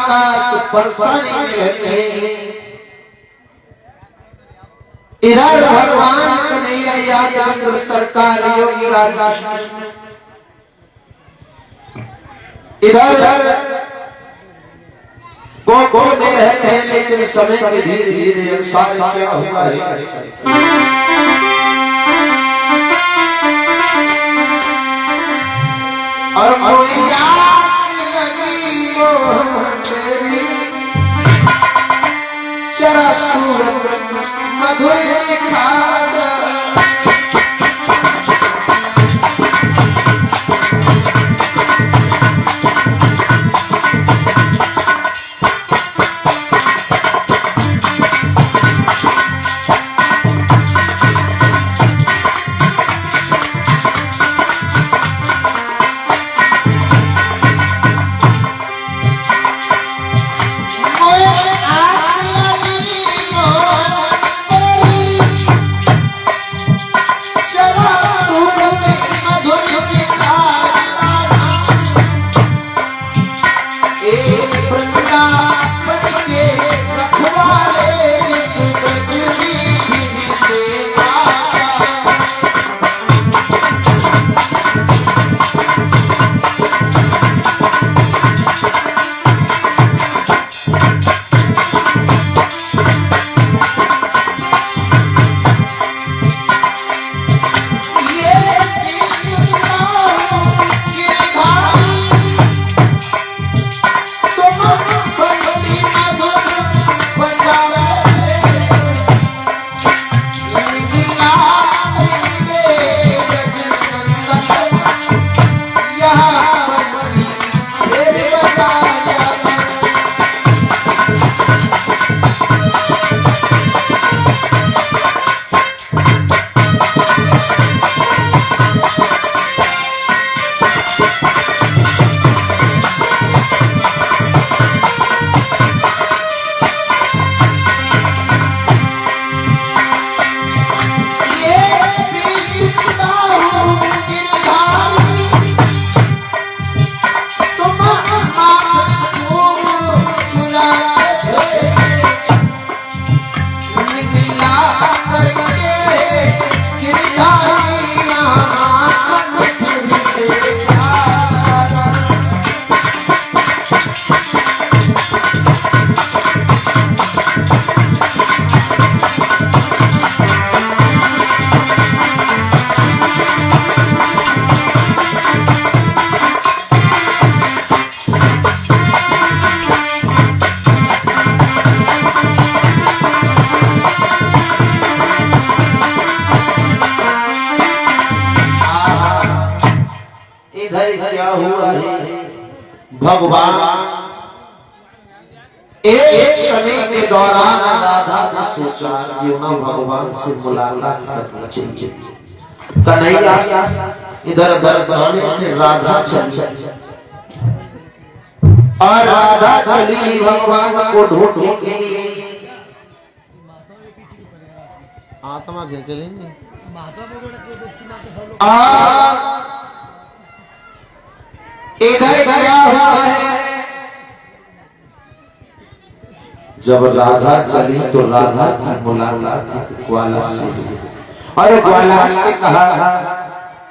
का तो परसानी में रहते हैं। इधर भगवान कन्हैया यादव सरकार योगी राज, इधर गोकुल में रहते हैं, लेकिन समय के धीरे धीरे अनुसार क्या हुआ है। और शरा सूरत मधुर दिखा क्या हुआ है। भगवान एक समय के दौरान राधा ने सोचा क्यों ना भगवान से मुलाकात करना चाहिए। कन्हैया इधर बरसाने से राधा चली और राधा चली भगवान को ढूंढने के लिए। आत्मा क्या चलेंगे इधर क्या हुआ है। जब राधा चली तो राधा की मुलाकात ग्वाला से, और ग्वाला से कहा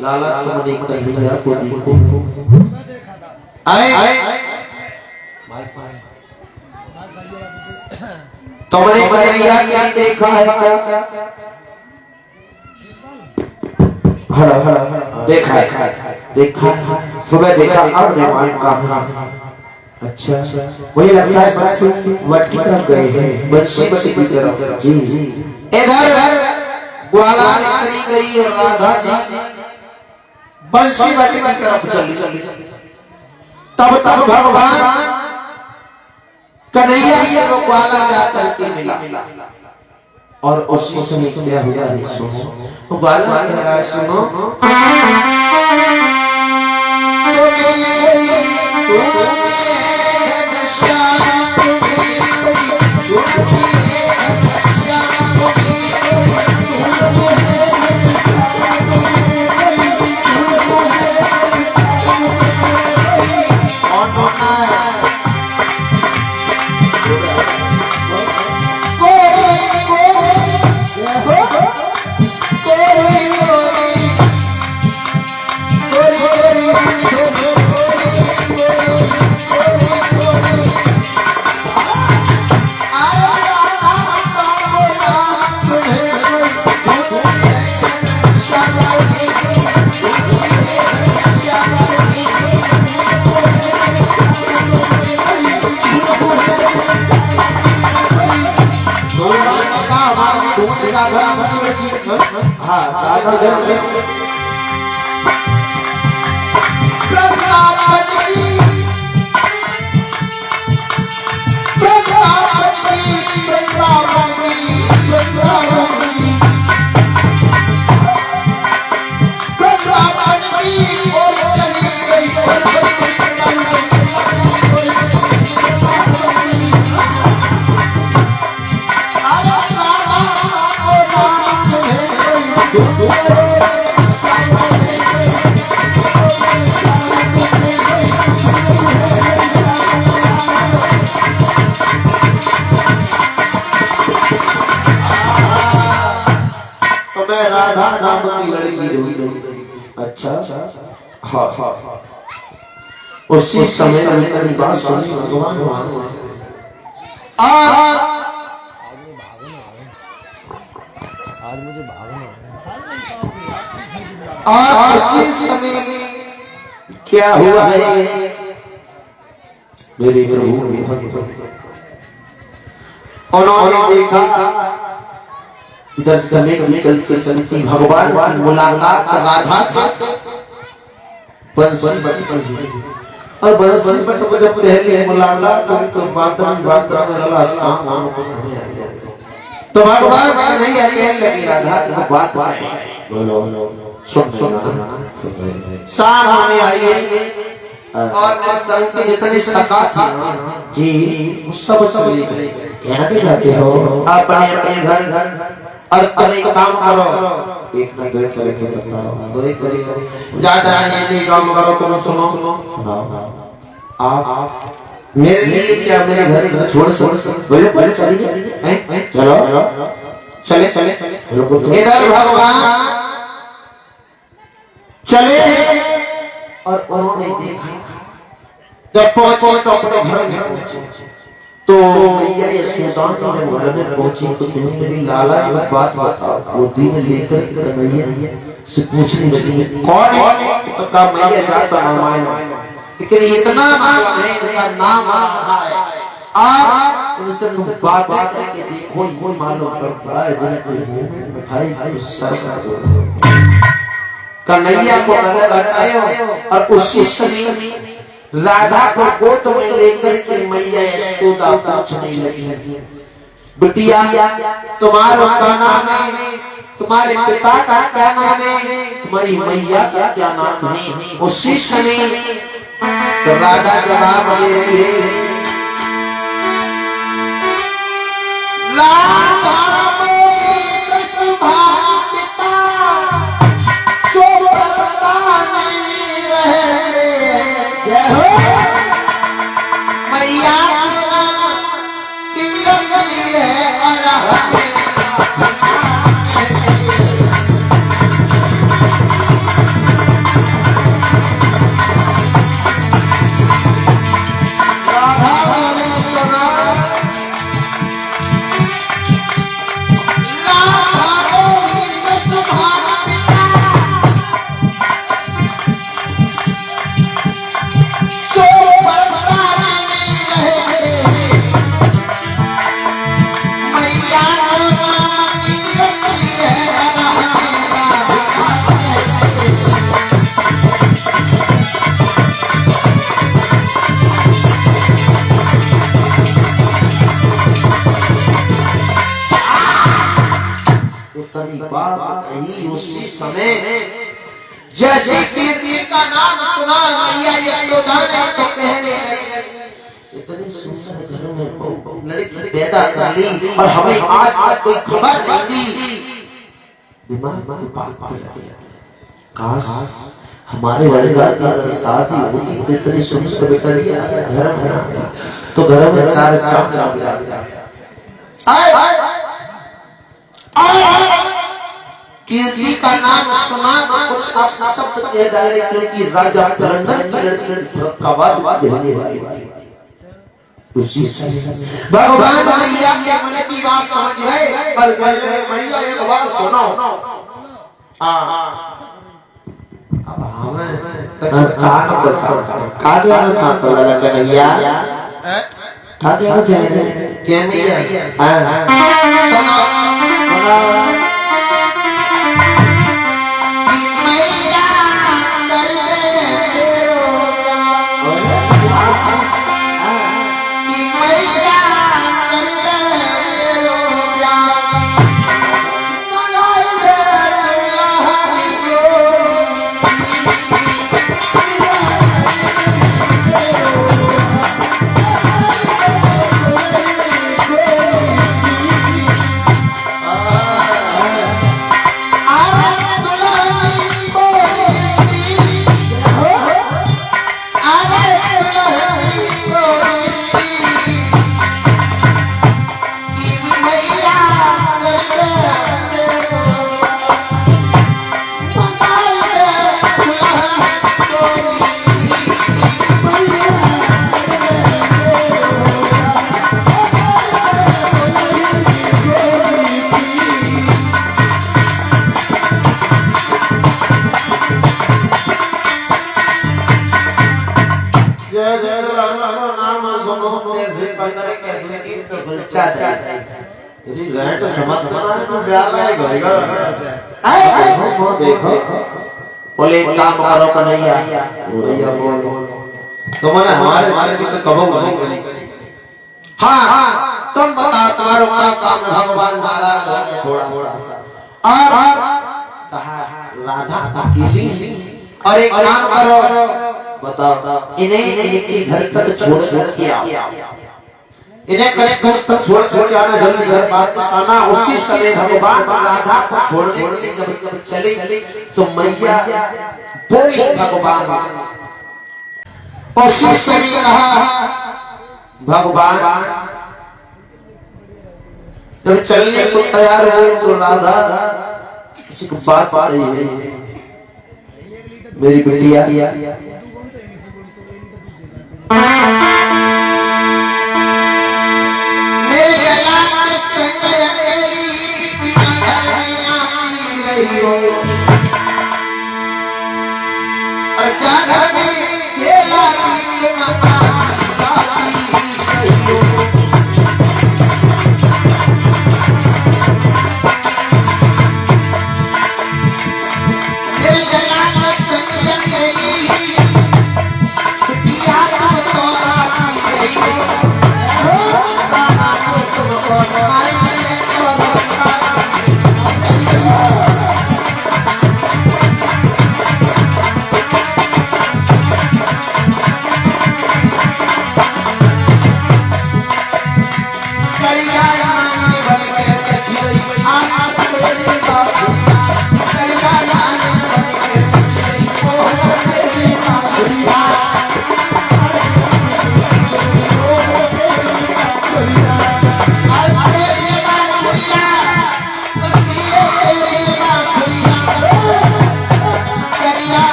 लाला तुमने कन्हैया को देखो। तुमने कन्हैया क्या देखा है क्या? देखा देखा सुबह देखा और मेहमान कहा। अच्छा मुझे लगता है वट की तरफ गए हैं, बंसी बटी की तरफ। जी इधर ग्वाला निकली गई और राधा जी बंसी बटी की तरफ चली। तब भगवान कन्हैया से वो ग्वाला जाकर के मिला और उसी समय क्या हुआ है सुनो। ग्वाला कह रहा है सुनो हाँ राधा राधा नाम की लड़की हुई। अच्छा हाँ हाँ उसी समय मेरी बात सुनी भगवान वहां से आज मुझे भागना उसी समय क्या हुआ है मेरे प्रभु उन्होंने देखा इधर समय की चलती चलती भगवान की मुलाकात राधा से बंसी बट और बंसी बट को जब पहले मुलाकात तो बातरा में लगा शाम को समय आ गया तो भगवान ने नहीं आने लगी राधा की बात बोलो सुन शाम होने आई है और मेरे संग के जितने सखा थी जी सब चले गए कहना भी जाते हो अपने अपने घर और तुम एक काम करो एक ना दो करके बताओ दो ही करेगा ज्यादा ये काम करो तुम सुनो सुनाओ आप मेरे लिए क्या मेरे घर छोड़ बोलो बोलो चलिए चलो चले चले इधर भगवान चले और उन्होंने देखा जब पहुंचे तो अपने घर में पहुंचे तो मैया यशोदा ने घर में पहुंची तो तुम्हें मेरी लाला एक बात बताओ गोदी में लेकर मैया से पूछने लगी कौन है तो कहा मैया जाता रामायण लेकिन इतना मालूम है इसका नाम है आप उनसे बात करके देखो ये मालूम पड़ता है जिनके मुंह में मिठाई खाई सर का कन्हैया को गले बैठाए और उसी समय राधा को गोद में लेकर के मैया यशोदा पूछने लगी बिटिया तुम्हारा क्या नाम है तुम्हारे पिता का क्या नाम है तुम्हारी मैया का क्या नाम है उसी समय तो राधा जवाब दे रही है राधा मैया की है उसी समय जैसे कीर्ति का नाम सुना मैया यशोदा ने तो कहने लगी इतनी सुंदर घर में लड़की पैदा कर ली और हमें आज तक कोई खबर नहीं दी दिमाग में बात लगी काश हमारे लड़का की अगर शादी होती तो इतनी सुंदर बेटियां घर में तो घर में चार चांद लग जाते कीर्ति का नाम सुना तो कुछ आप शब्द कह डाले क्योंकि राजा पुरंदर की लड़की फरुखाबाद रहने वाली उसी से भगवान मैया के मन की बात समझ गए पर कह रहे मैया एक बार सुनो हां अब हमें काट वाला था तो लगा कन्हैया काट वाला जाए क्या नहीं हां सुनो देखो बोले एक काम करो कन्हैया भैया बोलो तो मैंने हमारे भी तो कबो बोले हाँ तुम बता तुम्हारा क्या काम है भगवान महाराज थोड़ा सा और कहा राधा अकेली और एक काम करो बताओ इन्हें इनके घर तक छोड़ के आओ इन्हें कष्ट तक छोड़ के आना जल्दी घर वापस आना उसी समय भगवान राधा को छोड़ने के लिए जब चले तो मैया बोली भगवान उसी समय कहा भगवान जब चलने को तैयार हुए तो राधा किसी को बात आ रही है मेरी बेटिया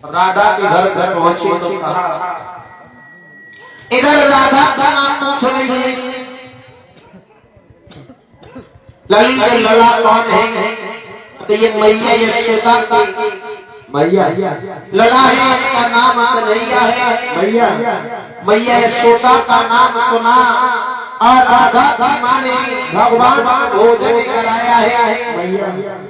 राधा के घर पहुंचे तो कहा इधर राधा का नाम पूछ रही है लली के लला कौन है तो ये मैया यशोदा की मैया लला है इसका नाम कन्हैया है मैया यशोदा का नाम सुना और राधा की मां ने भगवान को भोजन कराया है मैया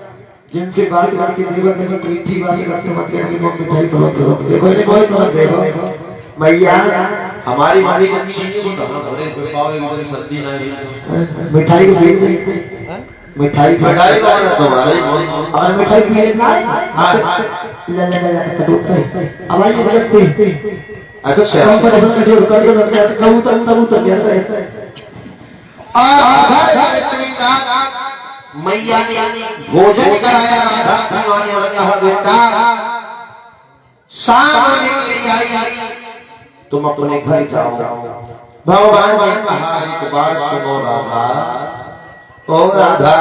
जिनसे बात करके देवता ने मीठी बात करते मत के हमें मिठाई खिलाओ देखो ये कोई मत देखो मैया हमारी मारी को चीनी को तो भरे पावे की सब्जी नहीं मिठाई को देख दे मिठाई को तुम्हारे और मिठाई पी ना हां ला ला ला कटोते आवाज बजती अच्छा हम पर कर कबूतर यार आ इतनी रात मैया ने भोजन कराया राधा की मां ने कहा बेटा शाम होने के लिए आई तुम अपने घर जाओ भगवान ने कहा एक बार सुनो राधा ओ राधा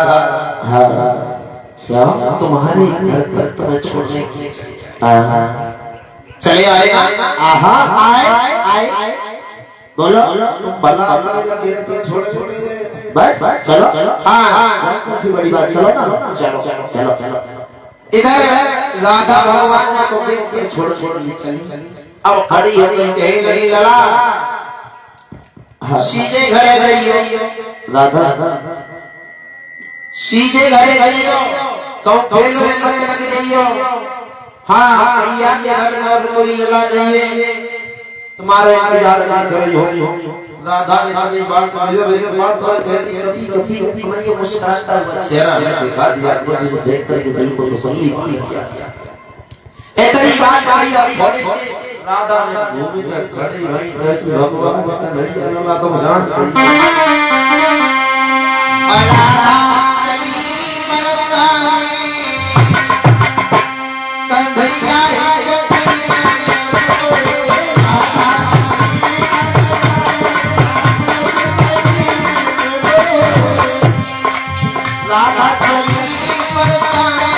हाँ श्याम तुम्हारे घर तक तुम्हें छोड़ने के लिए चले आए आए बोलो बल्ला छोड़ बस चलो हाँ कौन बड़ी बात चलो ना चलो इधर राधा भगवान ने को छोड़ चली अब खड़ी हो गई कहीं नहीं लड़ा सीधे घरे गई हो राधा सीधे घरे गई हो तो खेल में लग गई हो हाँ भैया के घर में और कोई लड़ा नहीं है तुम्हारे इंतजार कर रही हो। राधा ने कभी बात बात और कहती कभी कभी मैं ये मुस्कुराता हुआ चेहरा मैं दिखा दिया जिसे देख कर के दिल को तसल्ली मिल गया। इतनी बात आई और थोड़ी सी राधा ने भूमि में खड़ी हुई ऐसी भगवान का नहीं अल्लाह तो जानते राधा चली बरसाने कन्हैया राधा चली बरसाने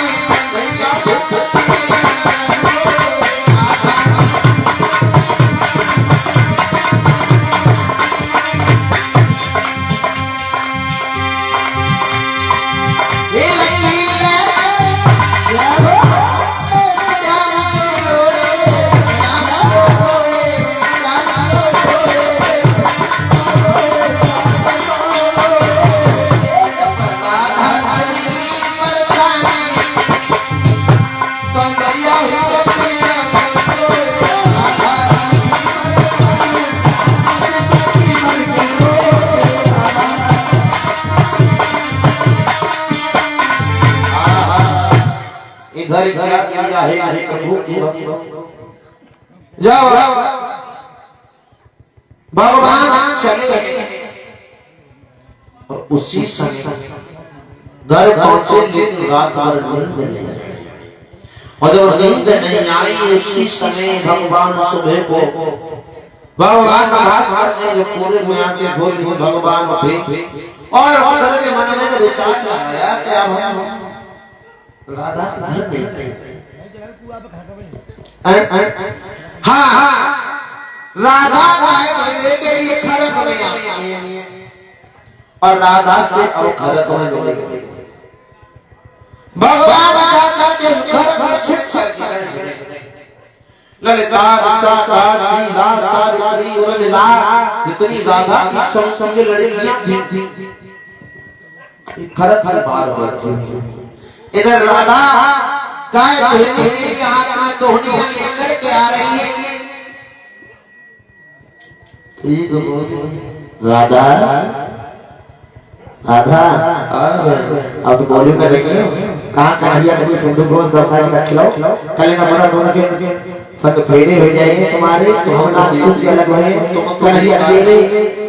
कन्हैया इधर क्या किया है हरे प्रभु के जाओ भगवान चले गए और उसी समय घर पहुंचे लेकिन रात भर नींद नहीं आई और जब नींद नहीं आई उसी समय भगवान सुबह को भगवान भास्कर ने जो पूरे में आके बोली भगवान उठे और घर के मन में विचार आया क्या हम राधा घर नहीं हाँ राधा के लिए खरक में आई और राधा से अब खरक में मिलेगी भगवान जाकर के घर में छुप कर ललिता काशी सावित्री और लीला जितनी राधा की संग लड़कियां थी खरक में बार बार इधर राधा गाय धोने मेरी हाथ में धोनी लेकर के आ रही है ठीक राधा राधा अब तो बोली में देखे कहाँ कन्हैया कभी सिंधु को दफा का खिलाओ कल ना बड़ा दोनों के फट फेरे हो जाएंगे तुम्हारे तो हम नाच कुछ अलग है कन्हैया तेरे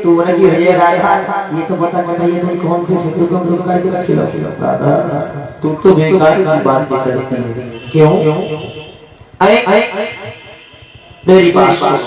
तू न की हो जाए राधा ये तो पता कन्हैया तुम कौन से सिंधु को दूर करके खिलाओ राधा तू तो बेकार की बात करती है क्यों मेरी बात सुनो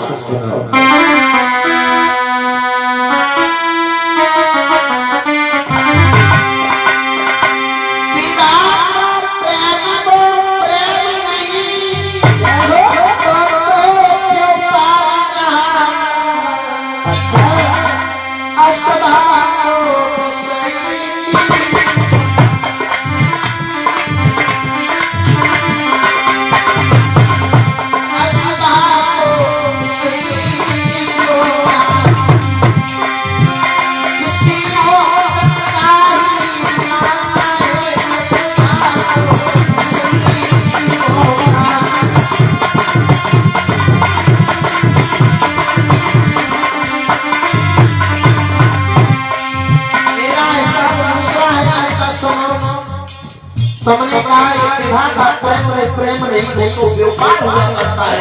तुमने कहा ये भाषा प्रेम नहीं तो व्यापार हुआ करता है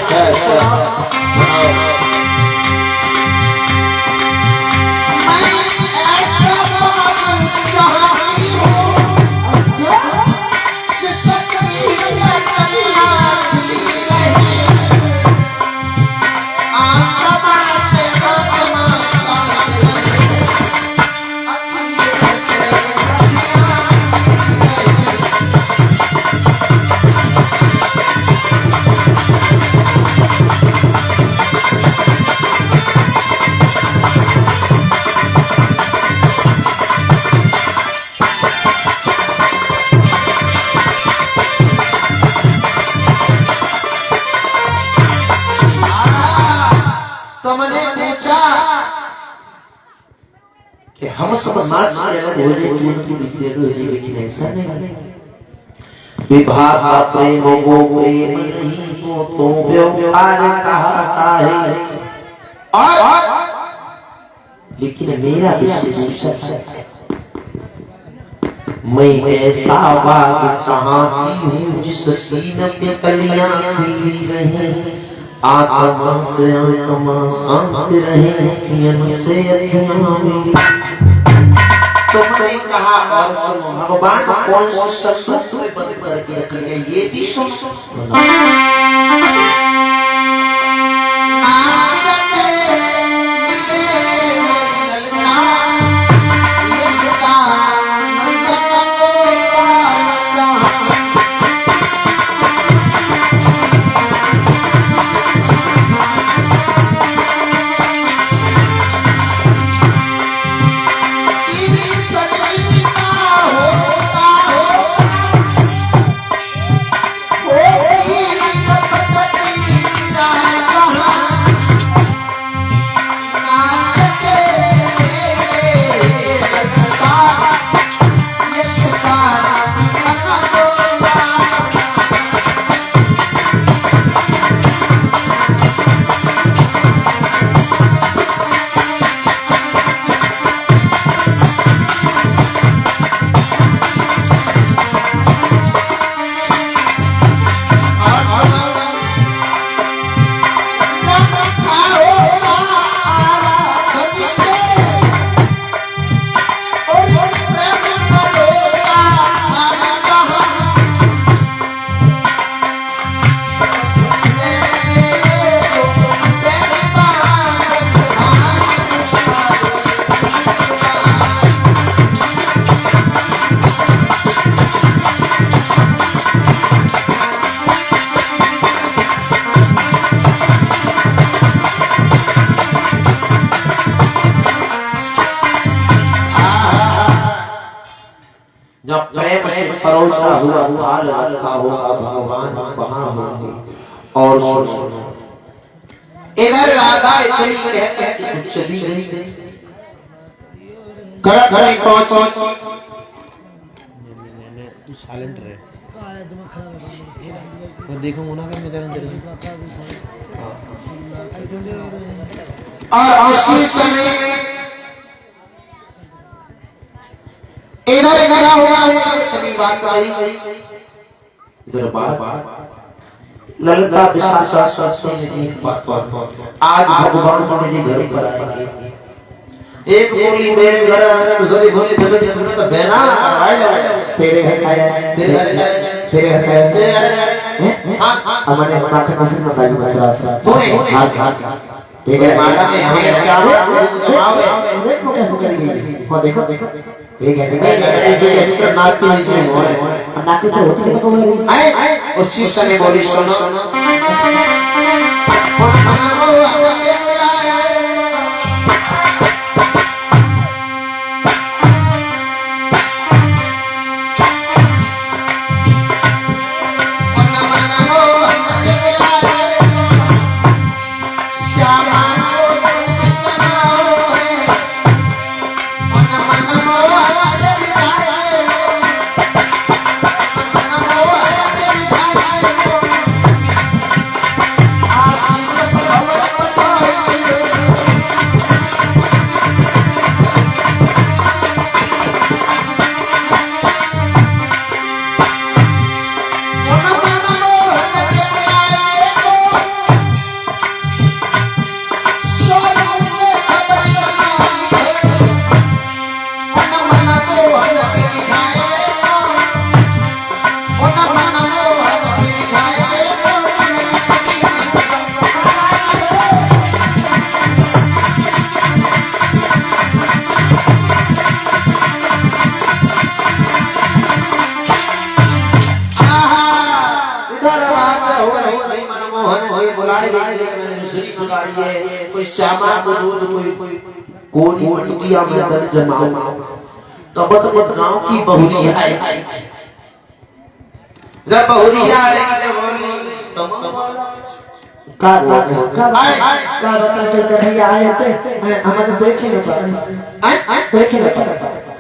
कि हम सब नाच के अलग हो जाए तो उनकी बीते हो जाए लेकिन ऐसा नहीं विवाह का प्रेम को प्रेम नहीं को तो व्यवहार कहता है और लेकिन मेरा विषय दूसरा है। मैं ऐसा बाग चाहती हूँ जिस तीन पे कलियां खिली रहे, आत्मा से आत्मा शांत रहे, अखियां से अखियां मिली। तो मैंने कहा और सुनो, भगवान कौन से शब्द में बंद करके रख लिया ये भी सुनो। जब प्रेम से परोसा हुआ थाल रखा होगा भगवान वहां होंगे। और सुनो, इधर राधा इतनी कहकर चली गई, कड़क में पहुंची। तू साइलेंट रहे, वो देखो मुना का मेरे अंदर और उसी समय इधर क्या हुआ है, तभी बात आई। इधर बात ललता विशाखा सोचने लगी, आज भगवान मेरे घर पर आएंगे। एक पूरी मेरे घर आने गुजरी भोली दबे दबे तो बहना आए तेरे घर आए, तेरे घर आए, तेरे घर आए, तेरे घर आए। हां हमारे माथे पर से बताई बचरा सा होने हां ठीक है माता में हमें श्याम जमावे देखो कैसे कर गई। वो देखो ठीक है इसका नाक के नीचे मोर है, नाक पे होती है कौन है। उस चीज से बोली सुनो, कोई श्यामा को दूध कोई कोरी मटकिया में दर्द जमाओ तब तक गांव की बहुरिया है। जब बहुरिया आएगी तो का बता के कन्हैया आए थे हमारे देखे न पाए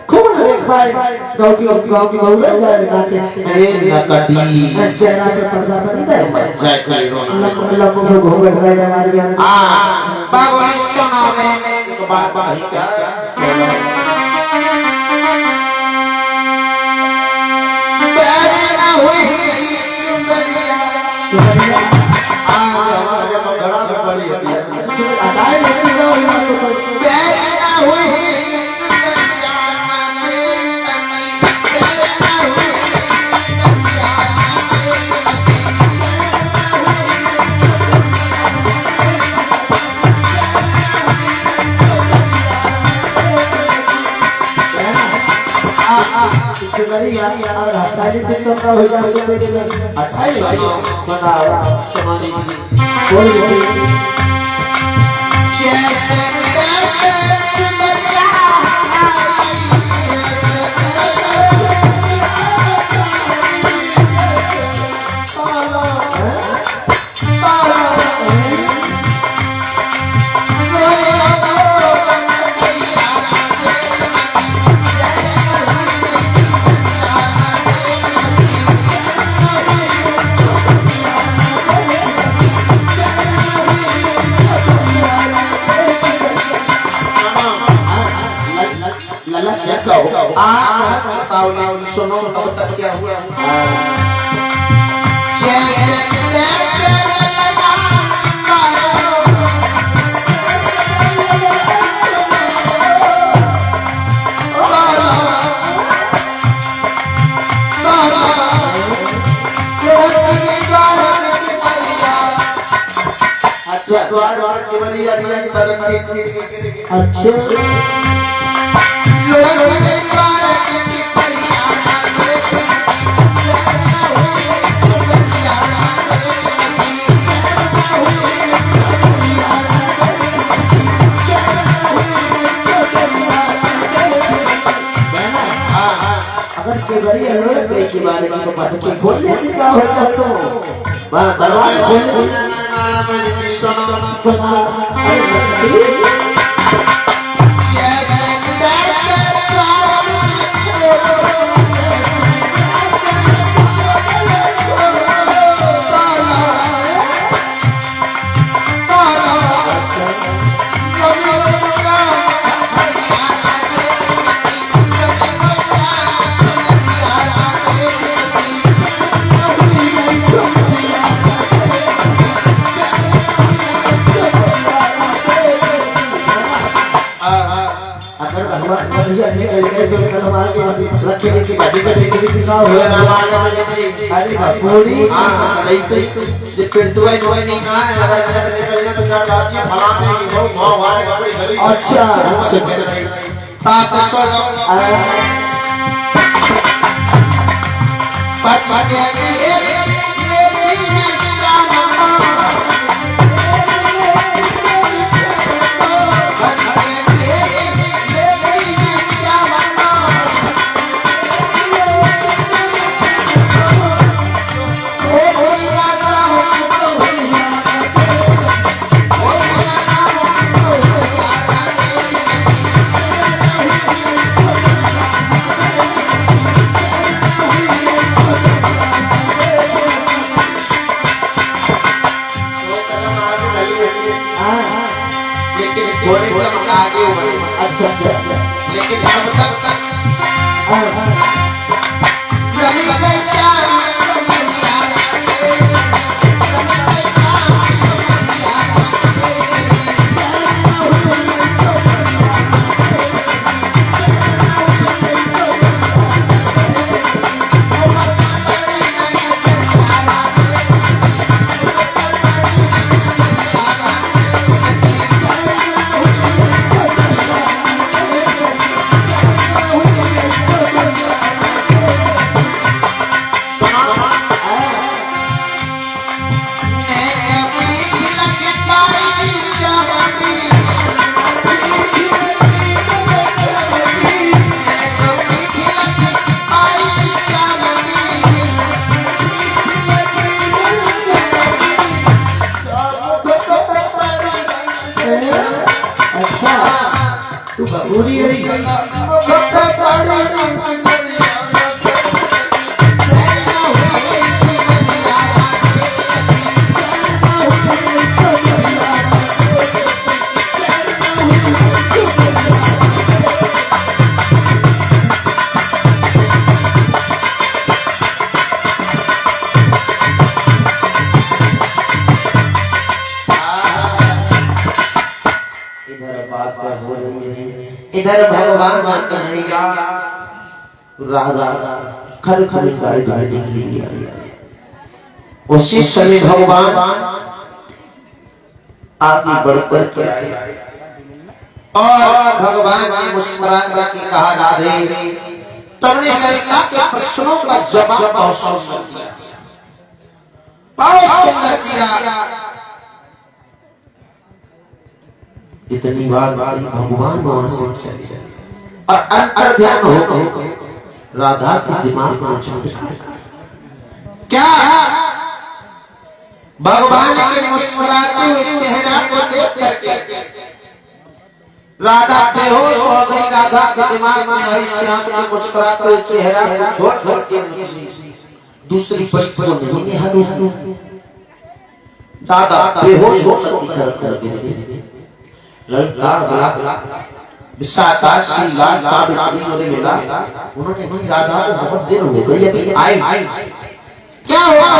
खूब न देख पाए गांव की बहू रह जाए गाते ए नकटी चेहरा पे पर्दा तो नहीं दे जय करे रोना लंबो से घूंघट रह जाए हमारे बिहार हां बाबू ने सुना में एक बात कही क्या प्यार ना हुई सुंदरिया आज हमारे घड़ा में बड़ी है अदाए नहीं हो प्यार ना हुई सुंदरिया तेरी सखी प्यार ना हुई सुंदरिया तेरी यार और हटाई दिन तो का हो जाए हटाई सुना सुनानी बोल जैसे तैसे सुंदरिया लल्ला क्या कहो पाउली सुनो अब तक क्या हुआ जैसे तैसे अच्छा द्वार द्वार के बनी जाती है कि तरफ अच्छा अगर सेवरी अलग पे की बारे में तो पता कि खोलने से क्या होता तो वाह दरवाजा खोल सुना रखे की बाजी का देखी का हो ना मालूम है अरे पूरी नहीं तो ये पिंटुआ कोई नहीं कहा है अगर निकलने तो क्या बात है फलाने की वो हमारे बड़ी गली अच्छा से कर रही तासे सो पाची के थोड़े से आगे हुए अच्छा लेकिन अब तक रवि के श्याम समरिया अच्छा तू बबूरी है इधर भगवान कन्हैया राधा खर खर गाड़ी गाड़ी के लिए आई। उसी समय भगवान आगे बढ़कर के आए और भगवान ने मुस्कुरा करके कहा, राधे तुमने ललिता के प्रश्नों का जवाब बहुत सुंदर दिया, बहुत सुंदर दिया। इतनी बात भगवान वहां से चले और अंतर ध्यान हो राधा के दिमाग में चमका क्या भगवान के मुस्कुराते हुए चेहरा को देख करके राधा बेहोश हो गई। राधा के दिमाग में आई श्याम के मुस्कुराते हुए चेहरा को छोड़ करके दूसरी वस्तु को नहीं निहारी। राधा बेहोश होकर ललिता उन्होंने राधा को बहुत देर हो गई अभी आई, क्या हुआ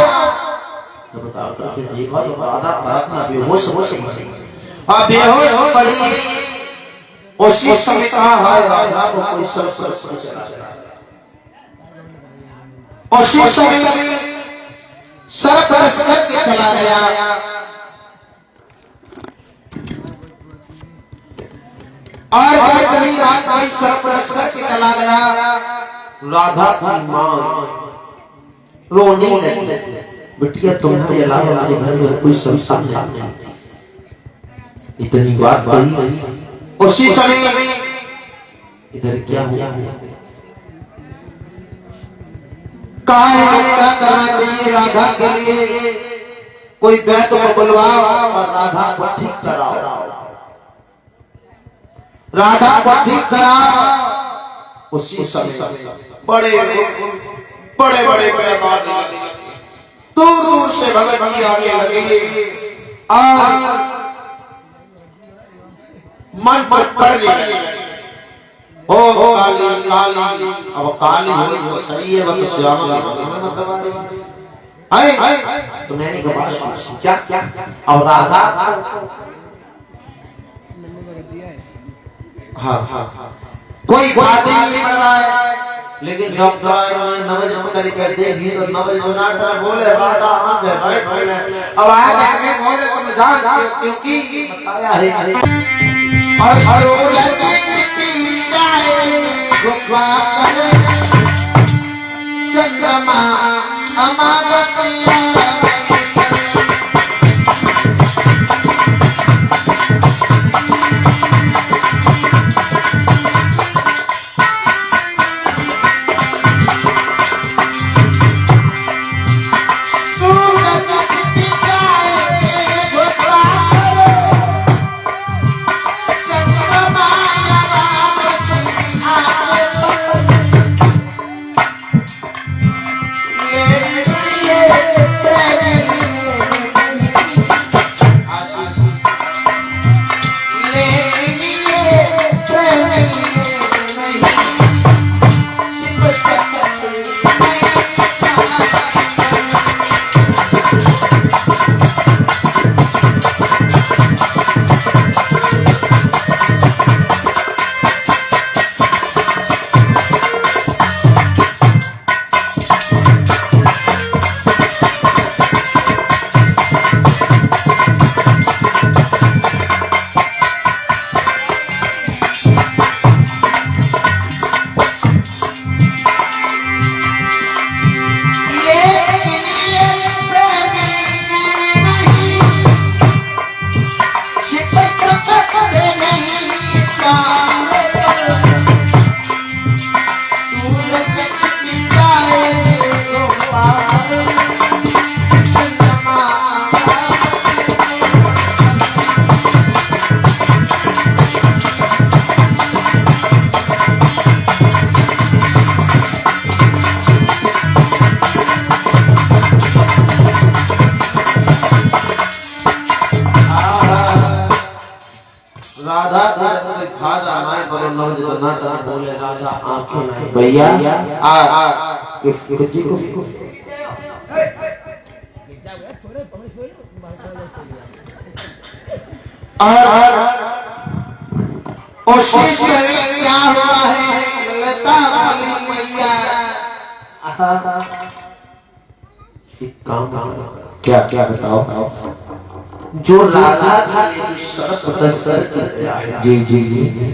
तो बताओ करके देखा तो राधा प्रार्थना बेहोश हो गई और बेहोश पड़ी। उसी समय कहा है राधा को कोई सरपरस चला गया। उसी समय सरपरस करके चला गया और कभी रात में सरपरस करके चला गया। राधा की मां रोने लगी, बिटिया तुम्हारे अलावा मेरे घर में कोई संतान नहीं। इतनी बात कही उसी समय इधर क्या हुआ, कहा क्या करना चाहिए राधा के लिए, कोई वैद्य को बुलवाओ और राधा को ठीक कराओ, राधा को ठीक कराओ। उसी समय बड़े बड़े पैगाम दूर दूर से भगत जी आने लगे और मन पर पड़ने लगे। ओ काली काली, अब काली हुई वो सही है, वो श्यामा तो मैंने कहा क्या क्या और राधा हाँ कोई बात ही नहीं पड़ रहा है। लेकिन डॉक्टर नवज कर देखी तो नवज डॉक्टर बोले राधा आंख है राइट है, अब आगे बोले तो मैं जान क्योंकि बताया है और सूरज की चाय में घुमा कर चंद्रमा अमावस्या भैया उसी से क्या हुआ है ललता वाली मैया। क्या क्या बताओ। जो राधा की शरत दस्तर करके आया, जी जी जी जी।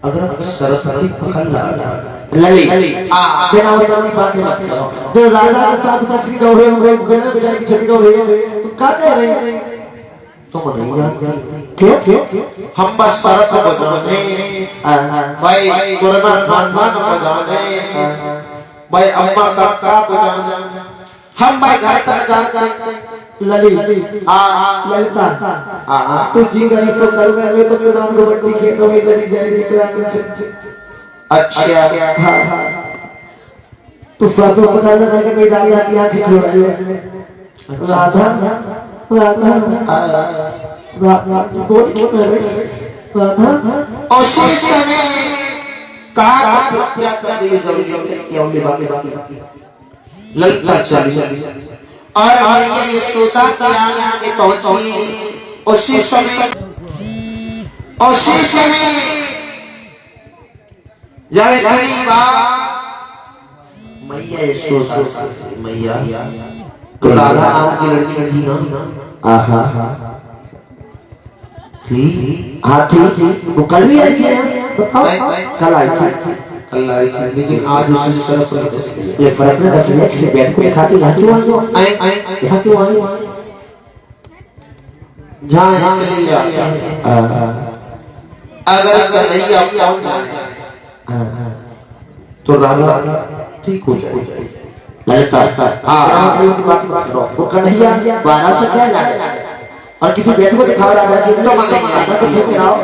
अगर शरत की पकड़ लली बिना बताने की बातें मत करो। जो राधा के साथ कसरी दौड़े होंगे गणना बेचारी की छवि दौड़े होंगे तो क्या कह रहे हैं? तुम नहीं जानते क्यों क्यों? हम बस शरत बजाने भाई कुर्बान खानदान बजाने भाई अम्मा काका बजाने हम भाई घर तक जाते। लली ललिता तो जी गई सो कल में तो मैदान कबड्डी खेलने में लली जाएगी ग्रामीण से। अच्छा हाँ तो स्वादों पता लगा कि मेरी राधा की आंखें क्यों रही है। राधा राधा राधा बोल क्यों रही राधा। उसी समय कहा क्या कर दी जल्दी क्यों ले बाकी ललिता चली और मैया यशोदा के आंगन में पहुंची। उसी समय जब इतनी बात मैया यशोदा से मैया तो राधा नाम की लड़की थी ना। आहा थी हाँ थी वो कल भी आई थी ना बताओ। कल आई थी अल्लाह की, लेकिन आज उसी शरत में दस ये फर्क ना रखने किसी बैठ को खाती यहाँ क्यों आई हो यहाँ क्यों आई जहाँ इसलिए जाते हैं अगर कन्हैया पहुंच जाए तो राधा ठीक हो जाएगी। ललिता वो कन्हैया 12 से क्या जाए और किसी बैठ को दिखाओ राधा जी तो दिखाओ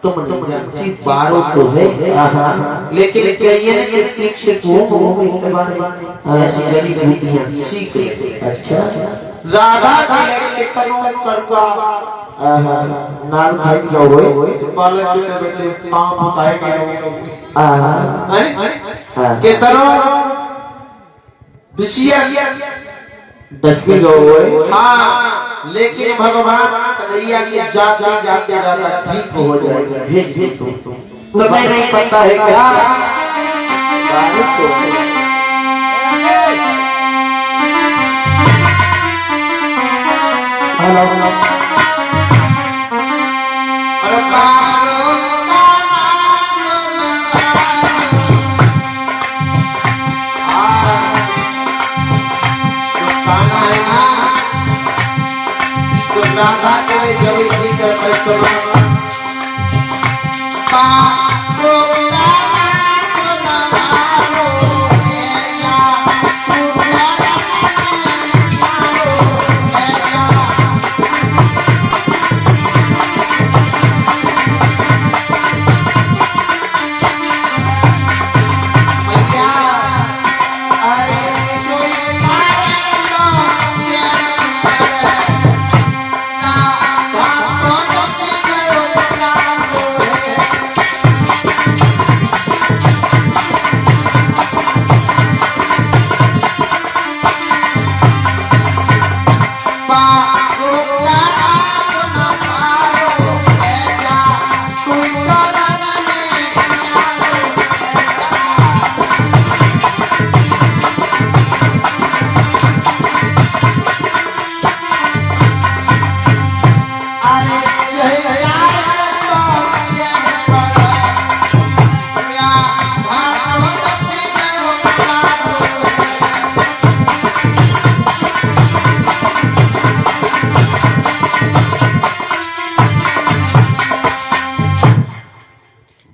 तुम जानती बारो तो है लेकिन कहिए ना कि पीछे घूम के बारे ऐसी जड़ी बूटियां सीख ले। अच्छा राधा के कानून करवा नाम खाई क्यों होए बालक के बेटे पांव उठाएंगे हैं के तरह बिसिया 10 की जो होए। हाँ लेकिन भगवान कन्हैया की जाते जाते राधा ठीक हो जाएगा। भेज दे तुम्हें नहीं पता है क्या बारिश हो हेलो अरे पारो गाना है ना तो राधा के लिए जब ठीक है पैसा पारो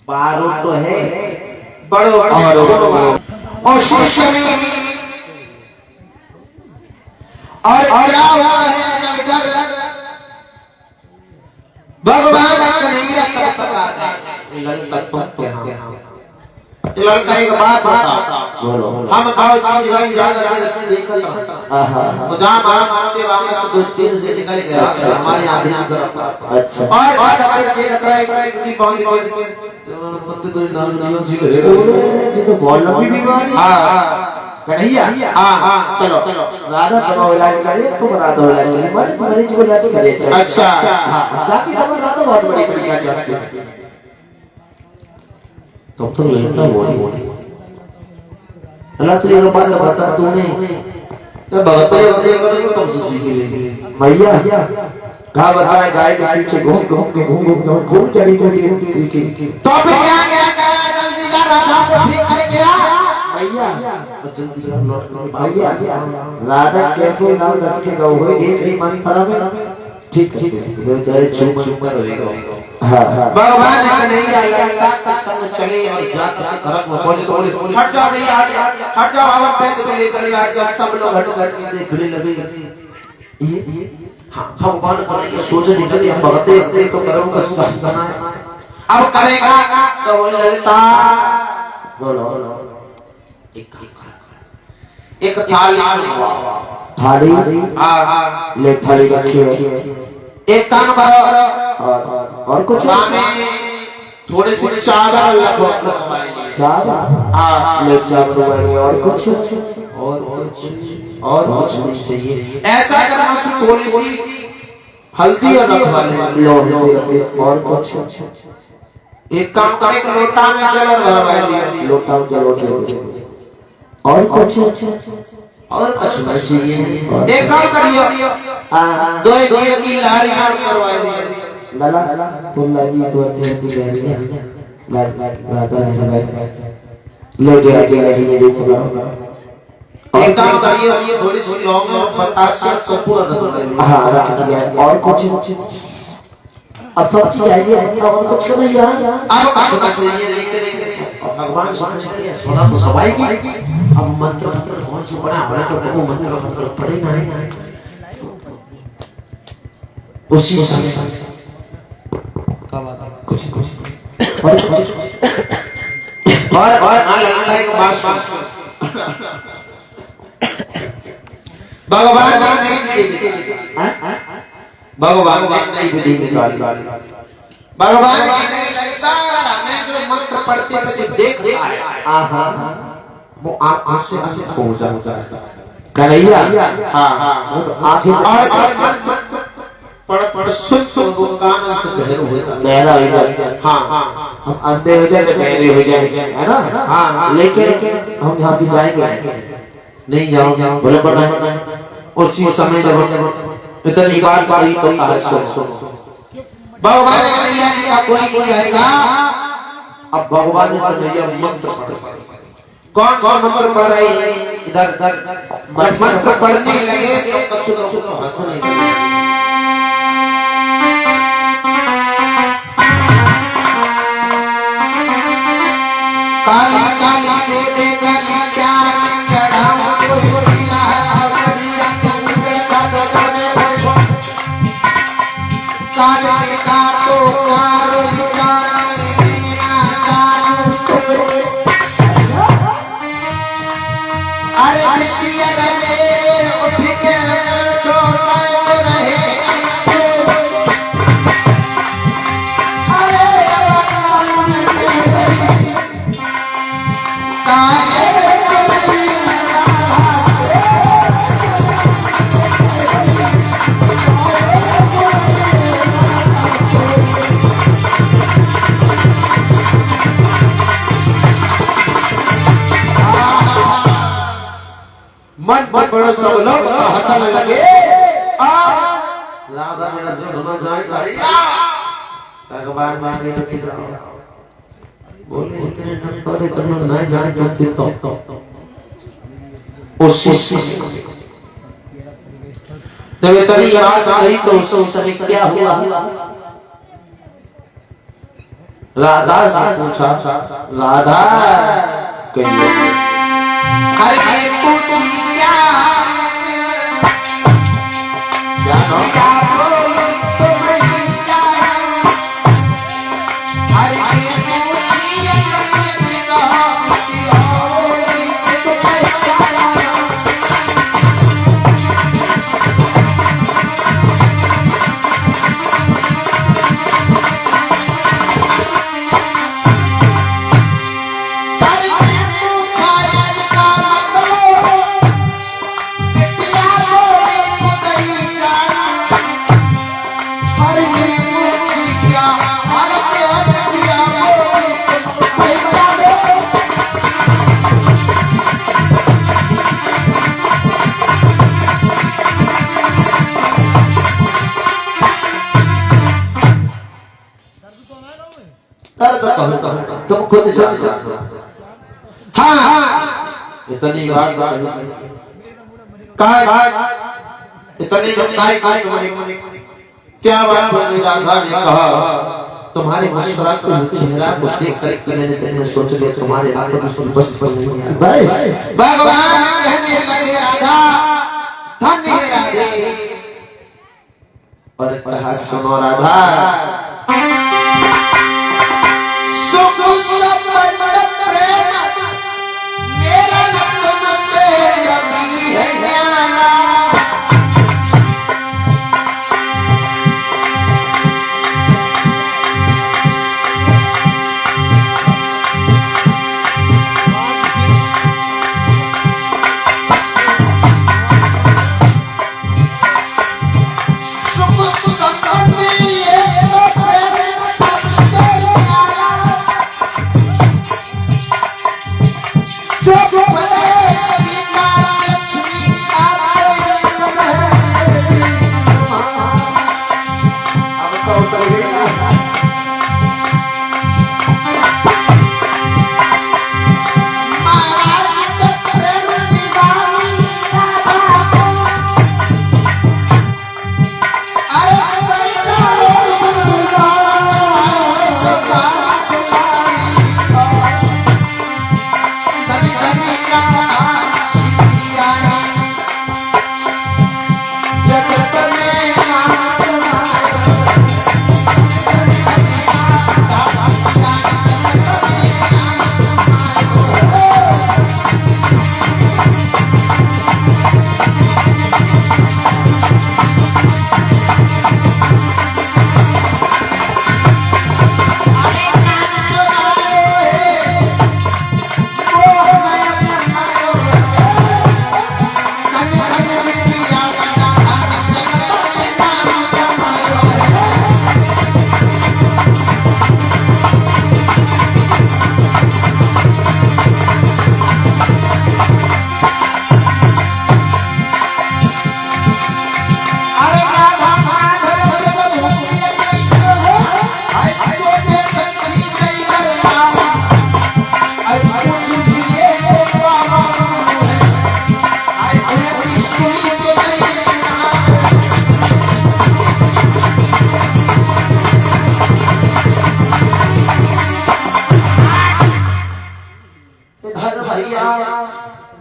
बारो तो है बड़ो और शिशुनी और क्या हुआ है जब इधर भगवान कन्हैया तब तक आ गए। ललिता ललिता एक बात बता हम बहुत चीज भाई राजा के देखा तो जहाँ बड़ा मानते वहाँ में से 2-3 से निकल गया हमारे यहाँ भी कर अच्छा और बात आते देखा था एक पहुंच गई पत्ते तो नाम नाम सी ले ये तो बहुत लंबी बीमारी। हाँ कन्हैया चलो राधा का इलाज करिए तुम राधा इलाज करिए मरीज को इलाज करिए। अच्छा हाँ जाति दवा राधा बहुत बड़ी तरीका जानते हैं तब तो लगता वो अल्लाह तुझे एक बात बता तूने तो भगत ये कब से सीख ले भैया कहा बताए गाय के पीछे घूम चली सीखी तो फिर क्या करा जल्दी जा राधा को ठीक कर गया भैया जल्दी कर लौट भैया राधा कैसे नाम रख के गौ है एक ही मंत्र में ठीक है जो तेरे चुप चुप कर होएगा हाँ हाँ भगवान ने कन्हैया लड़का के संग चले और जाकर घरक में पहुंचे तो हट जा भैया हट जा बाबा पैद को लेकर हट जा सब लोग हट कर देखने लगे ये हां भगवान को ये सोच नहीं लगी हम भगते तो कर्म का सुधार करना है अब करेगा तो वो लड़ता बोलो एक थाली थाली हां ले थाली रखी है एक काम करो और कुछ में थोड़े से चावल लगवाइए चावल ले चावल और कुछ और कुछ नहीं चाहिए ऐसा करना थोड़ी सी हल्दी और रखवा ले और कुछ एक काम करे एक लोटा में जल भरवाइए लोटा में जल और कुछ नहीं चाहिए एक काम करियो दो जीव की लारियां करवा दिए लाला तुम लाजी तो अपने की बहनी है लाता है लो जो आगे नहीं ये फुला एक काम करियो थोड़ी सी लौंग और बतासे कपूर रख दो हां रख दिया और कुछ सब चीज चाहिए मतलब और कुछ नहीं यार अब का चाहिए लेकिन भगवान समझ गए सोना तो सवाई की अब मंत्र कौन सी बड़ा बड़ा तो वो मंत्र पढ़े ना उसी समय क्या बात है कुछ और लगता है बात सुन भगवान ने नहीं विधि निकाली भगवान ने लगता हमें जो मंत्र पढ़ते थे जो देख रहा है वो आंखों से हो जाता है कन्हैया हां वो तो आंखें और पढ़ सुन वो कान से बहर होता है बहरा हो जाता हां हम अंधे हो जाए तो बहरे हो जाए है ना हां लेकिन हम यहाँ से जाएंगे नहीं जाओ बोले पढ़ना उसी समय जब इतनी बात आई तो कहा सुनो भगवान ने कन्हैया ने कहा कोई आएगा अब भगवान ने कन्हैया मंत्र पढ़ कौन कौन मंत्र पढ़ रहे हैं इधर मंत्र पढ़ने लगे तो कुछ लोग तो हंसने लगे काली काली देवे काली क्या चढ़ाऊं कोई इलाहा करिया तुंगड़ का गगन में काली का तो मारो जाने बिना जानू अरे कृष्ण मेरे उठ के तो कायम रहे मन बड़ा सब लोग हंसने लगे राधा मेरा से धुना जाए भैया भगवान मांगे तो जाओ बोले इतने नटखरे करना नहीं जाए तो उसी जब इतनी बात आई तो उस समय क्या हुआ राधा से पूछा राधा कहिए हरे पूछी क्या जानो बोली तो नहीं जानो हरे पूछी अगली कहा कि होली तो पहचाना खुद जानना। हाँ इतनी बात इतने जो क्या बात बोली राधा ने कहा तुम्हारे मुस्कुराते हुए चेहरा को देख कर मैंने तेरे सोच लिया तुम्हारे आगे बिल्कुल बस पर नहीं है। भगवान कहने लगे राधा धन्य है राधे और कहा सुनो राधा सुख संपन्न प्रेम मेरा न तुमसे कभी है न्यारा।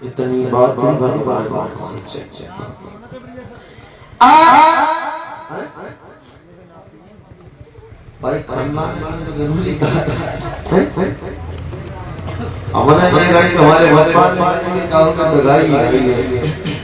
इतनी बात भगवान से भाई खानदान में तो जरूरी कहा हमारे भाई हमारे भगवान ने गाँव का दगाई आई है